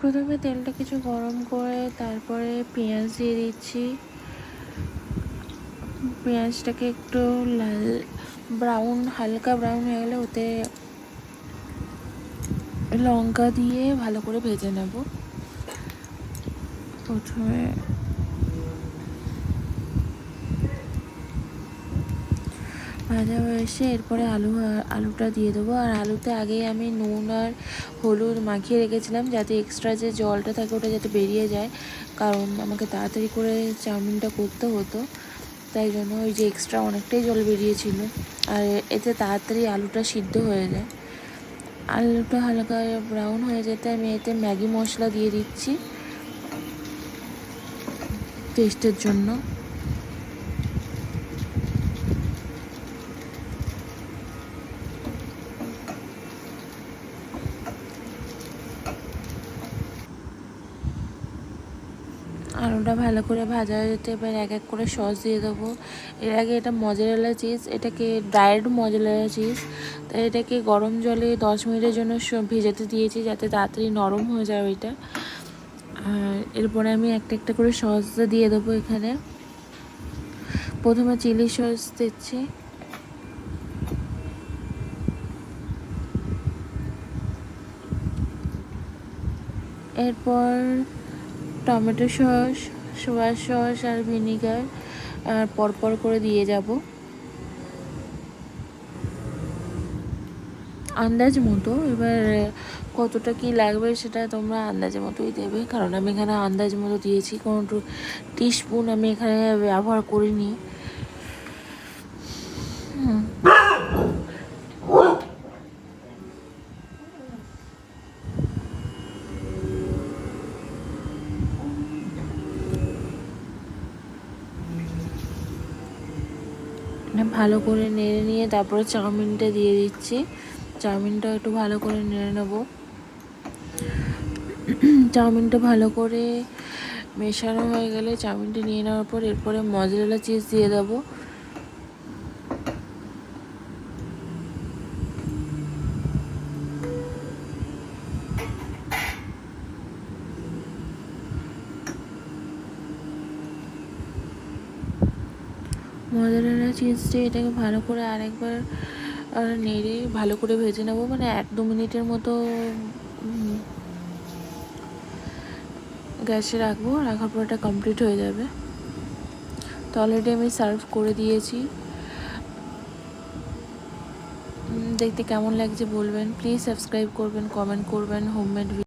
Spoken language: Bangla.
প্রথমে তেলটা কিছু গরম করে তারপরে পেঁয়াজ দিয়ে দিচ্ছি। পেঁয়াজটাকে একটু লাল ব্রাউন, হালকা ব্রাউন হয়ে গেলে ওতে লঙ্কা দিয়ে ভালো করে ভেজে নেব। প্রথমে ভাজা হয়ে এসে এরপরে আলুটা দিয়ে দেবো। আর আলুতে আগেই আমি নুন আর হলুদ মাখিয়ে রেখেছিলাম যাতে এক্সট্রা যে জলটা থাকে ওটা যাতে বেরিয়ে যায়, কারণ আমাকে তাড়াতাড়ি করে চাউমিনটা করতে হতো, তাই জন্য ওই যে এক্সট্রা অনেকটাই জল বেরিয়েছিল। আর এতে তাড়াতাড়ি আলুটা সিদ্ধ হয়ে যায়। আলুটা হালকা ব্রাউন হয়ে যেতে আমি এতে ম্যাগি মশলা দিয়ে দিচ্ছি টেস্টের জন্য। আলুটা ভালো করে ভাজা হয়ে যেতে এবার এক এক করে সস দিয়ে দেবো। এর আগে এটা মজারেলা চিজ, এটাকে ড্রাইড মজারেলা চিজ, তাই এটাকে গরম জলে 10 মিনিটের জন্য ভেজাতে দিয়েছি যাতে তাড়াতাড়ি নরম হয়ে যায় ওইটা। আর এরপরে আমি একটা একটা করে সস দিয়ে দেবো এখানে। প্রথমে চিলি সস দিচ্ছি, এরপর টমেটো সস, সোয়া সস আর ভিনিগার পরপর করে দিয়ে যাব আন্দাজ মতো। এবার কতটা কি লাগবে সেটা তোমরা আন্দাজের মতোই দেবে, কারণ আমি এখানে আন্দাজ মতো দিয়েছি, কোনো টিস্পুন আমি এখানে ব্যবহার করিনি। ভালো করে নেড়ে নিয়ে তারপরে চাউমিনটা দিয়ে দিচ্ছি। চাউমিনটা একটু ভালো করে নেড়ে নেব। চাউমিনটা ভালো করে মেশানো হয়ে গেলে চাউমিনটা নিয়ে নেওয়ার পর এরপরে মজারেলা চিজ দিয়ে দেবো। মজারেলা চিজ দিয়ে এটাকে ভালো করে আরেকবার নেড়ে ভালো করে ভেজে নেবো, মানে 1-2 মিনিটের মতো গ্যাসে রাখবো। রাখার পর এটা কমপ্লিট হয়ে যাবে। তো অলরেডি আমি সার্ভ করে দিয়েছি। দেখতে কেমন লাগছে বলবেন, প্লিজ সাবস্ক্রাইব করবেন, কমেন্ট করবেন। হোমমেড